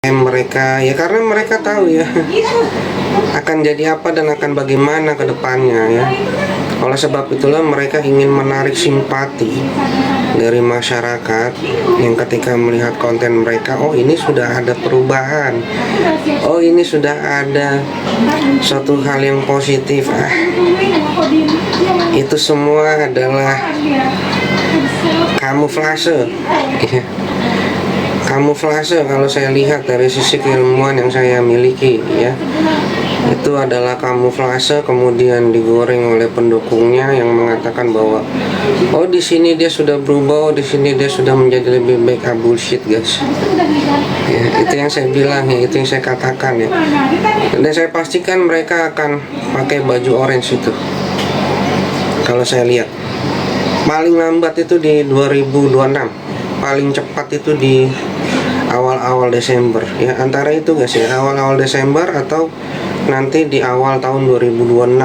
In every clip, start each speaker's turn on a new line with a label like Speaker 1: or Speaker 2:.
Speaker 1: mereka ya, karena mereka tahu ya akan jadi apa dan akan bagaimana ke depannya ya. Oleh sebab itulah mereka ingin menarik simpati dari masyarakat yang ketika melihat konten mereka, oh ini sudah ada perubahan, oh ini sudah ada suatu hal yang positif. Itu semua adalah kamuflase. Kamuflase kalau saya lihat dari sisi keilmuan yang saya miliki ya. Itu adalah kamuflase, kemudian digoreng oleh pendukungnya yang mengatakan bahwa oh di sini dia sudah berubah, oh di sini dia sudah menjadi lebih baik. Bullshit guys ya, itu yang saya bilang ya, itu yang saya katakan ya. Dan saya pastikan mereka akan pakai baju orange itu. Kalau saya lihat paling lambat itu di 2026, paling cepat itu di awal-awal Desember ya, antara itu guys ya, awal-awal Desember atau nanti di awal tahun 2026.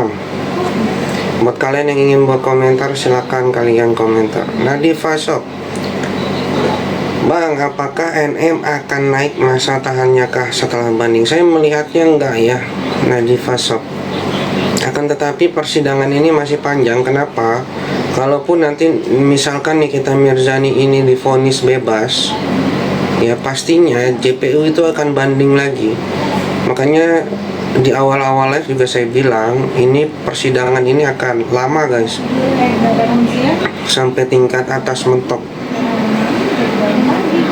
Speaker 1: Buat kalian yang ingin buat komentar, silahkan kalian komentar. Nadifa Shop, Bang, apakah NM akan naik masa tahannya kah setelah banding? Saya melihatnya enggak ya, Nadifa Shop. Akan tetapi persidangan ini masih panjang. Kenapa? Kalaupun nanti misalkan Nikita Mirzani ini divonis bebas, ya pastinya JPU itu akan banding lagi. Makanya di awal-awal live juga saya bilang ini persidangan ini akan lama guys, sampai tingkat atas mentok.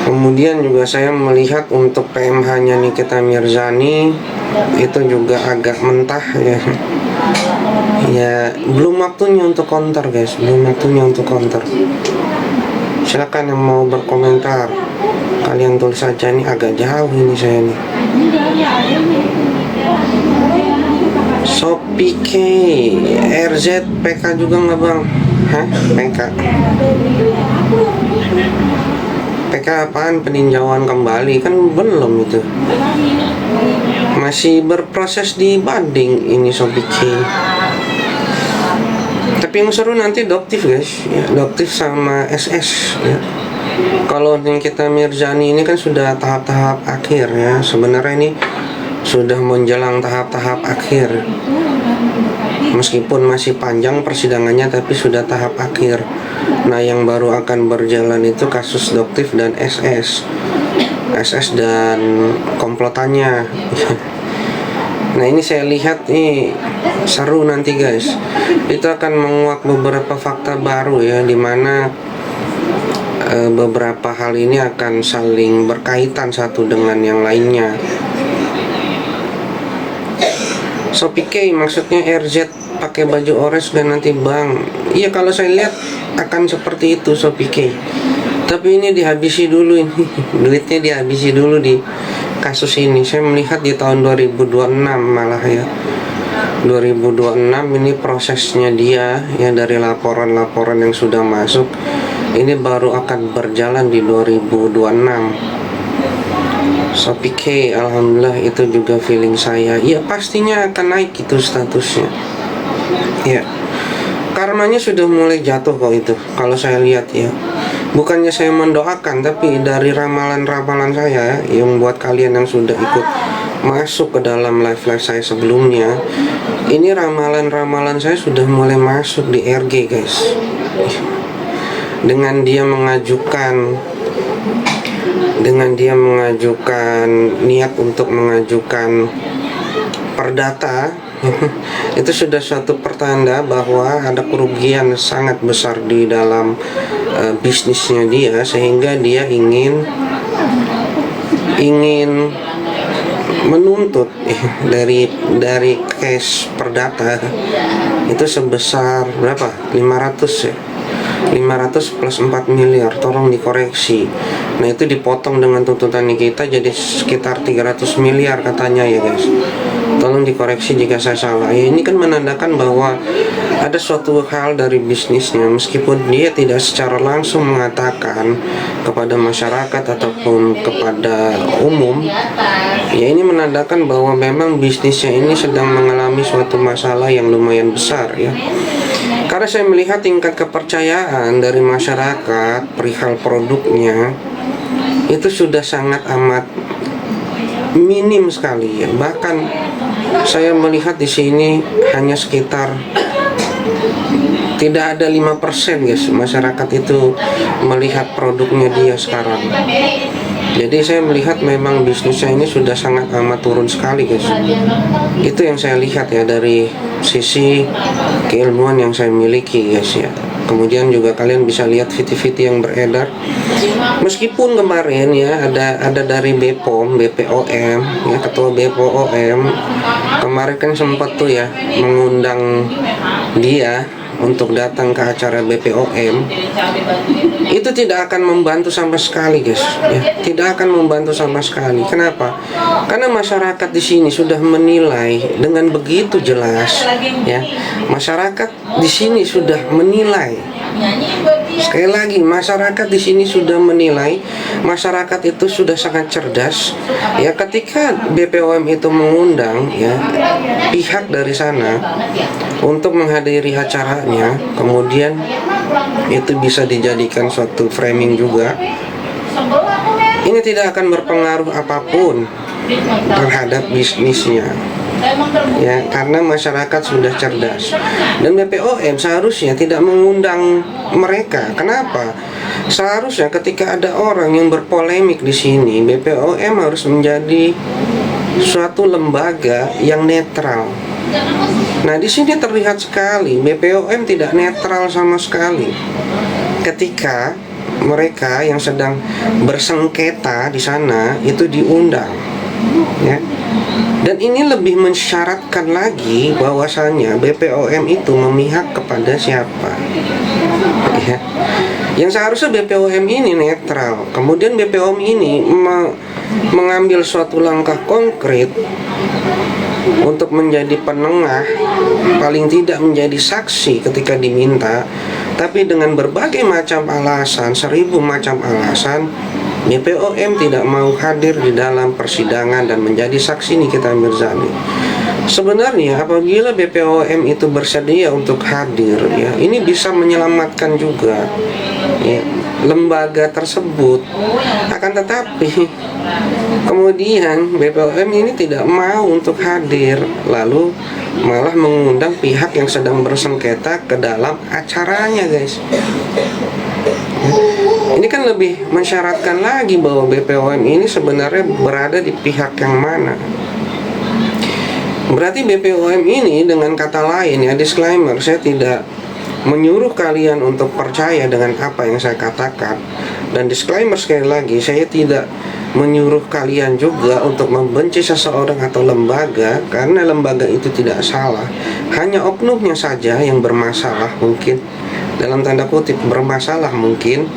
Speaker 1: Kemudian juga saya melihat untuk PMH-nya Nikita Mirzani itu juga agak mentah ya. Ya belum waktunya untuk counter guys, belum waktunya untuk counter. Silakan yang mau berkomentar, kalian tulis saja. Nih agak jauh ini saya nih. Shopee K, RZ, PK juga nggak bang? Hah? PK? PK apaan? Peninjauan kembali? Kan belum itu. Masih berproses di banding ini Shopee K. Tapi yang seru nanti Doktif guys ya, Doktif sama SS ya. Kalau Nikita Mirzani ini kan sudah tahap-tahap akhir ya. Sebenarnya ini sudah menjelang tahap-tahap akhir. Meskipun masih panjang persidangannya, tapi sudah tahap akhir. Nah, yang baru akan berjalan itu kasus Doktif dan SS. SS dan komplotannya. Nah, ini saya lihat nih seru nanti guys. Itu akan menguak beberapa fakta baru ya, dimana beberapa hal ini akan saling berkaitan satu dengan yang lainnya. Shopee K maksudnya RZ pakai baju orange dan nanti bang. Iya, kalau saya lihat akan seperti itu Shopee K. Tapi ini dihabisi dulu ini. Duitnya dihabisi dulu di kasus ini. Saya melihat di tahun 2026 malah ya. 2026 ini prosesnya dia ya, dari laporan-laporan yang sudah masuk. Ini baru akan berjalan di 2026. Shopee K, alhamdulillah itu juga feeling saya. Ya pastinya akan naik itu statusnya. Ya, karmanya sudah mulai jatuh kok itu. Kalau saya lihat ya, bukannya saya mendoakan, tapi dari ramalan-ramalan saya yang buat kalian yang sudah ikut masuk ke dalam live saya sebelumnya, ini ramalan-ramalan saya sudah mulai masuk di RG guys. Dengan dia mengajukan niat untuk mengajukan perdata itu sudah suatu pertanda bahwa ada kerugian sangat besar di dalam bisnisnya dia, sehingga dia ingin menuntut dari case perdata itu sebesar berapa? 500 ya. 500 plus 4 miliar, tolong dikoreksi. Nah, itu dipotong dengan tuntutan kita jadi sekitar 300 miliar katanya ya guys. Tolong dikoreksi jika saya salah. Ya, ini kan menandakan bahwa ada suatu hal dari bisnisnya, meskipun dia tidak secara langsung mengatakan kepada masyarakat ataupun kepada umum. Ya, ini menandakan bahwa memang bisnisnya ini sedang mengalami suatu masalah yang lumayan besar ya. Karena saya melihat tingkat kepercayaan dari masyarakat perihal produknya itu sudah sangat amat minim sekali ya. Bahkan saya melihat di sini hanya sekitar tidak ada 5% guys masyarakat itu melihat produknya dia sekarang. Jadi saya melihat memang bisnisnya ini sudah sangat amat turun sekali guys. Itu yang saya lihat ya dari sisi keilmuan yang saya miliki guys ya. Kemudian juga kalian bisa lihat video-video yang beredar. Meskipun kemarin ya ada dari BPOM ya, ketua BPOM kemarin kan sempat tuh ya mengundang dia untuk datang ke acara BPOM. Itu tidak akan membantu sama sekali guys ya, tidak akan membantu sama sekali. Kenapa? Karena masyarakat di sini sudah menilai dengan begitu jelas ya. Masyarakat di sini sudah menilai. Sekali lagi, masyarakat di sini sudah menilai, masyarakat itu sudah sangat cerdas ya. Ketika BPOM itu mengundang ya pihak dari sana untuk menghadiri acaranya, kemudian itu bisa dijadikan suatu framing juga. Ini tidak akan berpengaruh apapun terhadap bisnisnya ya, karena masyarakat sudah cerdas. Dan BPOM seharusnya tidak mengundang mereka. Kenapa? Seharusnya ketika ada orang yang berpolemik di sini, BPOM harus menjadi suatu lembaga yang netral. Nah, di sini terlihat sekali BPOM tidak netral sama sekali. Ketika mereka yang sedang bersengketa di sana itu diundang, ya. Dan ini lebih mensyaratkan lagi bahwasanya BPOM itu memihak kepada siapa, ya. Yang seharusnya BPOM ini netral. Kemudian BPOM ini mengambil suatu langkah konkret untuk menjadi penengah, paling tidak menjadi saksi ketika diminta. Tapi dengan berbagai macam alasan, 1000 macam alasan, BPOM tidak mau hadir di dalam persidangan dan menjadi saksi Nikita Mirzani. Sebenarnya apabila BPOM itu bersedia untuk hadir ya, ini bisa menyelamatkan juga ya, lembaga tersebut. Akan tetapi kemudian BPOM ini tidak mau untuk hadir, lalu malah mengundang pihak yang sedang bersengketa ke dalam acaranya guys. Ini kan lebih mensyaratkan lagi bahwa BPOM ini sebenarnya berada di pihak yang mana. Berarti BPOM ini dengan kata lain ya, disclaimer, saya tidak menyuruh kalian untuk percaya dengan apa yang saya katakan. Dan disclaimer sekali lagi, saya tidak menyuruh kalian juga untuk membenci seseorang atau lembaga, karena lembaga itu tidak salah. Hanya oknumnya saja yang bermasalah, mungkin dalam tanda kutip bermasalah mungkin.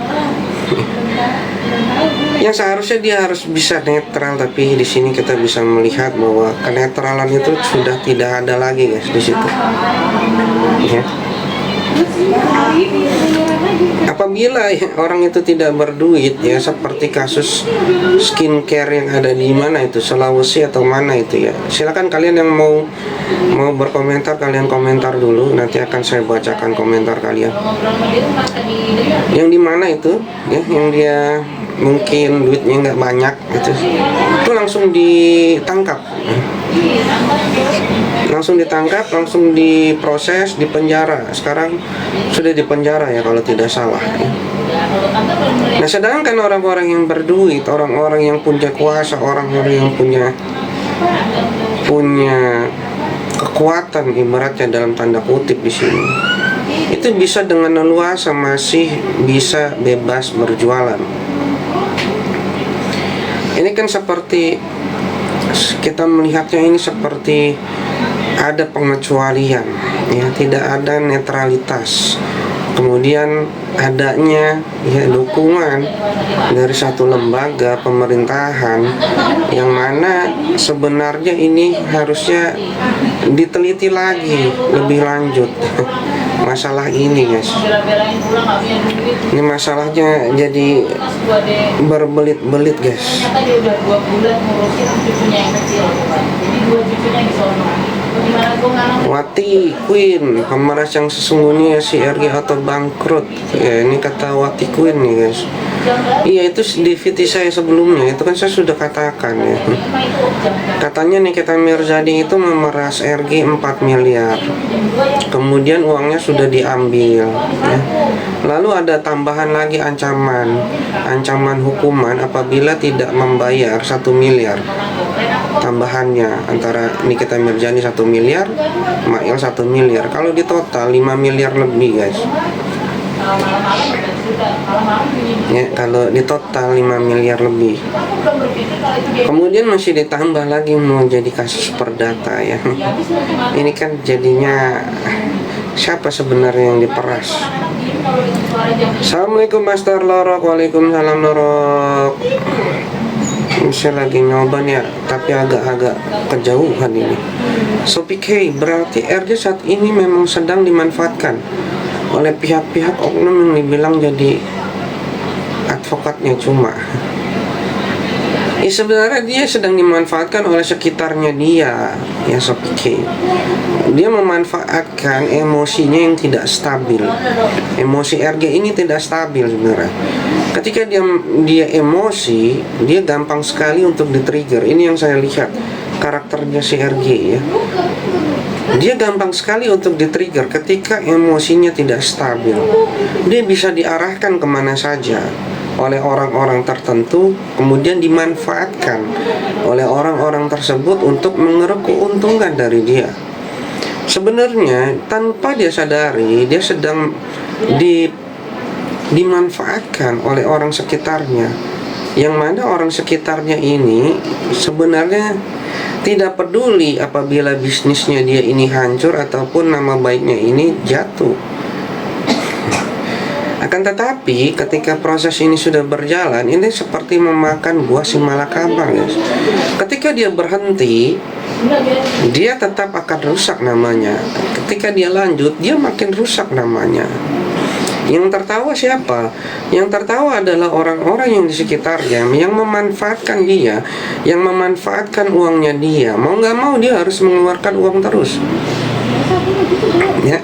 Speaker 1: Yang seharusnya dia harus bisa netral, tapi di sini kita bisa melihat bahwa kenetralan itu sudah tidak ada lagi guys di situ. Ya. Apabila orang itu tidak berduit ya, seperti kasus skincare yang ada di mana itu, Sulawesi atau mana itu ya, silakan kalian yang mau berkomentar, kalian komentar dulu, nanti akan saya bacakan komentar kalian. Yang di mana itu ya, yang dia mungkin duitnya nggak banyak gitu, itu langsung ditangkap, langsung diproses, dipenjara. Sekarang sudah dipenjara ya kalau tidak salah. Nah, sedangkan orang-orang yang berduit, orang-orang yang punya kuasa, orang-orang yang punya kekuatan ibaratnya dalam tanda kutip di sini, itu bisa dengan leluasa masih bisa bebas berjualan. Ini kan seperti kita melihatnya ini seperti ada pengecualian ya, tidak ada netralitas. Kemudian adanya ya dukungan dari satu lembaga pemerintahan yang mana sebenarnya ini harusnya diteliti lagi lebih lanjut masalah ini guys. Ini masalahnya jadi berbelit-belit guys. Wati Queen, pemeras yang sesungguhnya si RG atau bangkrut ya, ini kata Wati Queen nih guys. Iya, itu di VT saya sebelumnya itu kan saya sudah katakan ya. Katanya Nikita Mirzani itu memeras RG 4 miliar. Kemudian uangnya sudah diambil ya. Lalu ada tambahan lagi ancaman hukuman apabila tidak membayar 1 miliar. Tambahannya antara Nikita Mirzani 1 miliar, Mail 1 miliar. Kalau di total 5 miliar lebih, guys. Ya, kalau di total 5 miliar lebih. Kemudian masih ditambah lagi mau jadi kasus perdata ya. Ini kan jadinya siapa sebenarnya yang diperas? Assalamualaikum Master Lorok. Waalaikumsalam Lorok. Saya lagi nyoba nih ya, tapi agak-agak kejauhan ini. So PK, berarti RJ saat ini memang sedang dimanfaatkan oleh pihak-pihak oknum yang dibilang jadi advokatnya cuma. Ya sebenarnya dia sedang dimanfaatkan oleh sekitarnya dia, ya Sob PK. Dia memanfaatkan emosinya yang tidak stabil. Emosi RG ini tidak stabil sebenarnya. Ketika dia emosi, dia gampang sekali untuk di-trigger. Ini yang saya lihat karakternya si RG ya. Dia gampang sekali untuk di-trigger ketika emosinya tidak stabil. Dia bisa diarahkan kemana saja oleh orang-orang tertentu, kemudian dimanfaatkan oleh orang-orang tersebut untuk mengeruk keuntungan dari dia. Sebenarnya tanpa dia sadari, dia sedang dimanfaatkan oleh orang sekitarnya, yang mana orang sekitarnya ini sebenarnya tidak peduli apabila bisnisnya dia ini hancur ataupun nama baiknya ini jatuh. Akan tetapi ketika proses ini sudah berjalan, ini seperti memakan buah si malakama, guys. Ketika dia berhenti, dia tetap akan rusak namanya. Ketika dia lanjut, dia makin rusak namanya. Yang tertawa siapa? Yang tertawa adalah orang-orang yang di sekitarnya, yang memanfaatkan dia, yang memanfaatkan uangnya dia. Mau nggak mau dia harus mengeluarkan uang terus. Ya.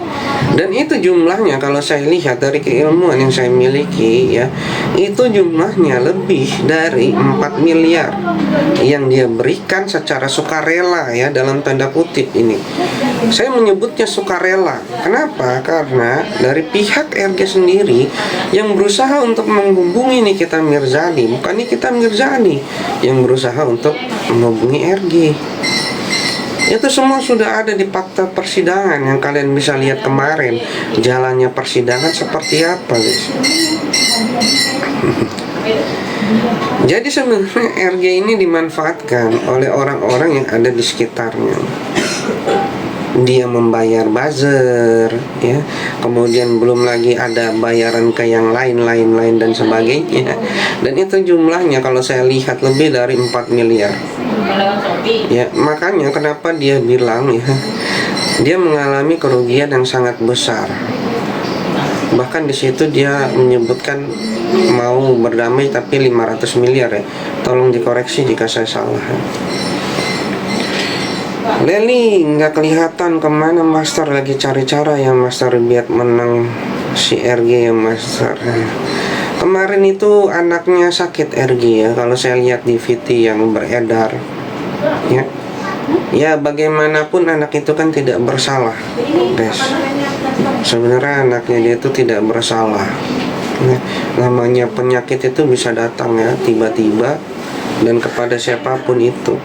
Speaker 1: Dan itu jumlahnya kalau saya lihat dari keilmuan yang saya miliki ya, itu jumlahnya lebih dari 4 miliar yang dia berikan secara sukarela ya, dalam tanda kutip ini. Saya menyebutnya sukarela. Kenapa? Karena dari pihak RG sendiri yang berusaha untuk menghubungi Nikita Mirzani, bukan Nikita Mirzani yang berusaha untuk menghubungi RG. Itu semua sudah ada di fakta persidangan yang kalian bisa lihat kemarin. Jalannya persidangan seperti apa, guys. Jadi sebenarnya RG ini dimanfaatkan oleh orang-orang yang ada di sekitarnya. Dia membayar buzzer ya, kemudian belum lagi ada bayaran ke yang lain dan sebagainya. Dan itu jumlahnya kalau saya lihat lebih dari 4 miliar. Ya, makanya kenapa dia bilang ya, dia mengalami kerugian yang sangat besar. Bahkan di situ dia menyebutkan mau berdamai tapi 500 miliar ya. Tolong dikoreksi jika saya salah. Leli nggak kelihatan kemana Master, lagi cari cara ya Master biar menang si RG ya Master. Kemarin itu anaknya sakit RG ya, kalau saya lihat di VT yang beredar ya. Ya bagaimanapun anak itu kan tidak bersalah, guys. Sebenarnya anaknya dia itu tidak bersalah. Namanya penyakit itu bisa datang ya tiba-tiba dan kepada siapapun itu.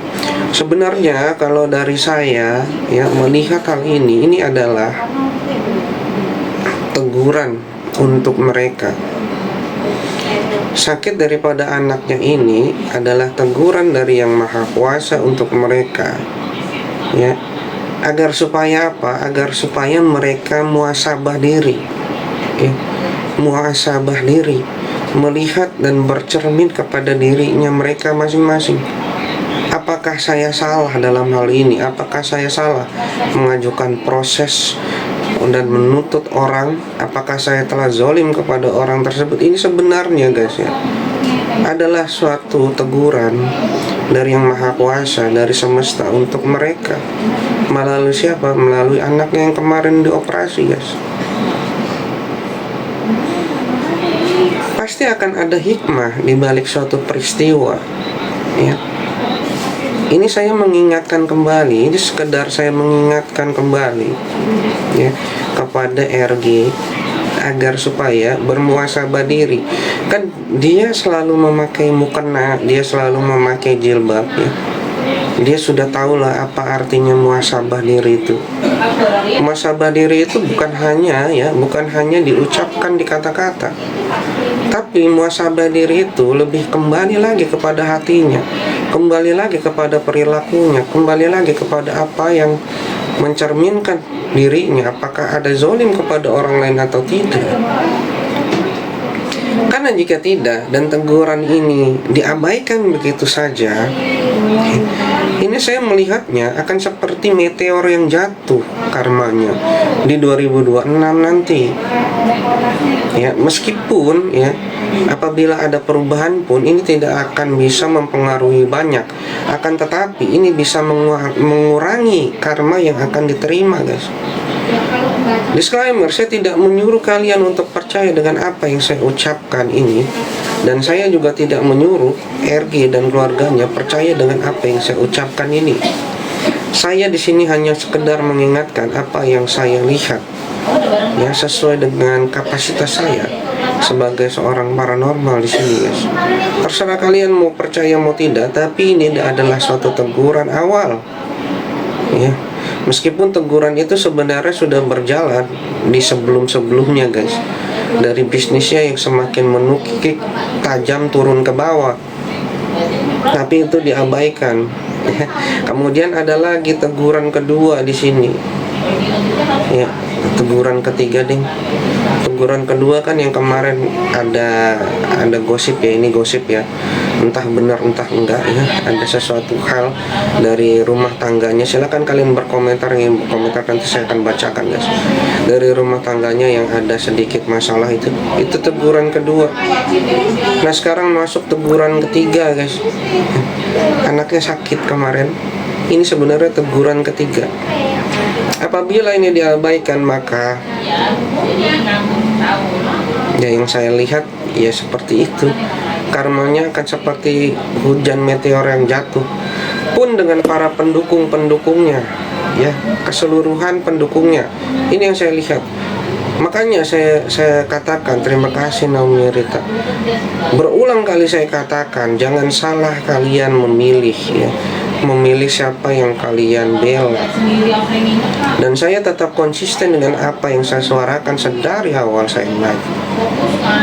Speaker 1: Sebenarnya kalau dari saya ya melihat hal ini adalah teguran untuk mereka. Sakit daripada anaknya ini adalah teguran dari Yang Maha Kuasa untuk mereka. Ya, agar supaya apa? Agar supaya mereka muhasabah diri. Ya, muhasabah diri, melihat dan bercermin kepada dirinya mereka masing-masing. Apakah saya salah dalam hal ini? Apakah saya salah mengajukan proses dan menuntut orang? Apakah saya telah zolim kepada orang tersebut? Ini sebenarnya guys ya, adalah suatu teguran dari Yang Maha Kuasa, dari semesta untuk mereka. Melalui siapa? Melalui anaknya yang kemarin dioperasi guys. pasti akan ada hikmah di balik suatu peristiwa, ya. Ini saya mengingatkan kembali, ini sekedar saya mengingatkan kembali, ya, kepada RG agar supaya bermuhasabah diri. Kan dia selalu memakai mukena, dia selalu memakai jilbab, ya. Dia sudah tahulah apa artinya muhasabah diri itu. Muhasabah diri itu bukan hanya diucapkan di kata-kata, tapi muhasabah diri itu lebih kembali lagi kepada hatinya, kembali lagi kepada perilakunya, kembali lagi kepada apa yang mencerminkan dirinya, apakah ada zalim kepada orang lain atau tidak. Karena jika tidak dan teguran ini diabaikan begitu saja, ini saya melihatnya akan seperti meteor yang jatuh karmanya di 2026 nanti. Ya, meskipun ya apabila ada perubahan pun ini tidak akan bisa mempengaruhi banyak, akan tetapi ini bisa mengurangi karma yang akan diterima, guys. Disclaimer, saya tidak menyuruh kalian untuk percaya dengan apa yang saya ucapkan ini, dan saya juga tidak menyuruh RG dan keluarganya percaya dengan apa yang saya ucapkan ini. Saya di sini hanya sekedar mengingatkan apa yang saya lihat, ya, sesuai dengan kapasitas saya sebagai seorang paranormal di sini, guys. Terserah kalian mau percaya mau tidak, tapi ini adalah suatu teguran awal, ya. Meskipun teguran itu sebenarnya sudah berjalan di sebelum-sebelumnya, guys. Dari bisnisnya yang semakin menukik tajam turun ke bawah, tapi itu diabaikan. Kemudian ada lagi teguran kedua di sini. Ya, teguran ketiga, ding. Teguran kedua kan yang kemarin ada gosip, ya, ini gosip, ya. Entah benar entah enggak, ya. Ada sesuatu hal dari rumah tangganya. Silakan kalian berkomentar, yang berkomentar nanti saya akan bacakan, guys. Dari rumah tangganya yang ada sedikit masalah itu teguran kedua. Nah, sekarang masuk teguran ketiga, guys. Anaknya sakit kemarin. Ini sebenarnya teguran ketiga. Apabila ini diabaikan, maka ya yang saya lihat ya seperti itu. Karmanya akan seperti hujan meteor yang jatuh. Pun dengan para pendukung-pendukungnya, ya, keseluruhan pendukungnya. Ini yang saya lihat. Makanya saya katakan terima kasih Naomi Rita. Berulang kali saya katakan jangan salah kalian memilih, ya. Memilih siapa yang kalian bela. Dan saya tetap konsisten dengan apa yang saya suarakan sedari awal saya live.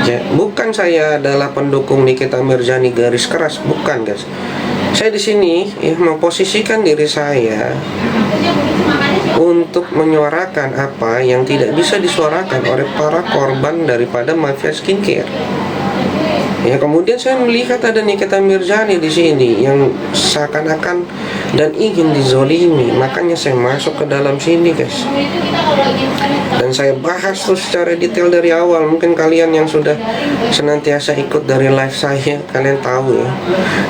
Speaker 1: Ya, bukan saya adalah pendukung Nikita Mirzani garis keras, bukan, guys. Saya di sini ya memposisikan diri saya untuk menyuarakan apa yang tidak bisa disuarakan oleh para korban daripada mafia skincare. Ya, kemudian saya melihat ada Nikita Mirzani di sini yang seakan-akan dan ingin dizolimi, makanya saya masuk ke dalam sini, guys. Dan saya bahas tuh secara detail dari awal. Mungkin kalian yang sudah senantiasa ikut dari live saya, kalian tahu, ya.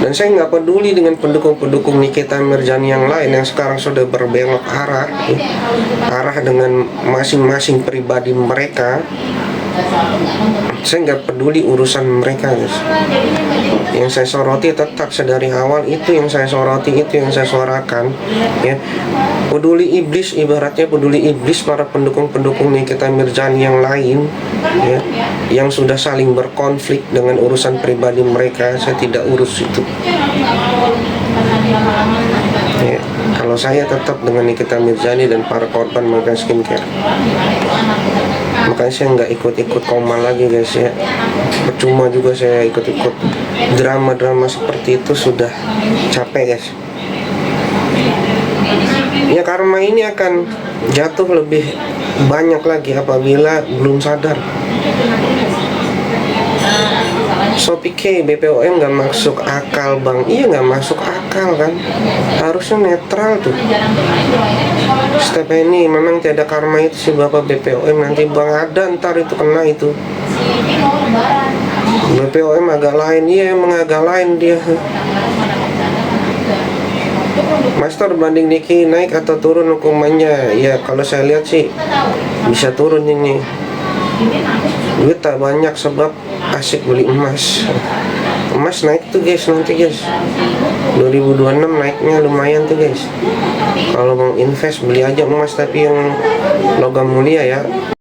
Speaker 1: Dan saya nggak peduli dengan pendukung-pendukung Nikita Mirzani yang lain yang sekarang sudah berbelok arah, ya. Arah dengan masing-masing pribadi mereka. Saya nggak peduli urusan mereka, guys. Yang saya soroti tetap sedari awal itu yang saya soroti, itu yang saya suarakan, ya. Peduli iblis, ibaratnya peduli iblis para pendukung-pendukung Nikita Mirzani yang lain, ya, yang sudah saling berkonflik dengan urusan pribadi mereka. Saya tidak urus itu, ya. Kalau saya tetap dengan Nikita Mirzani dan para korban mafia skincare. Makanya saya nggak ikut-ikut koma lagi, guys, ya. Percuma juga saya ikut-ikut drama-drama seperti itu, sudah capek, guys. Ya, karma ini akan jatuh lebih banyak lagi apabila belum sadar. Shopee K, BPOM nggak masuk akal, bang. Iya, nggak masuk akal, kan. Harusnya netral tuh. Step ini memang tiada karma itu sih Bapak BPOM. Nanti bang ada ntar itu kena itu. BPOM agak lain, iya emang agak lain dia. Master, banding Niki naik atau turun hukumannya? Ya kalau saya lihat sih bisa turun ini. Duit tak banyak sebab asik beli emas. Emas naik tuh guys nanti guys, 2026 naiknya lumayan tuh guys. Kalau mau invest beli aja emas tapi yang logam mulia ya.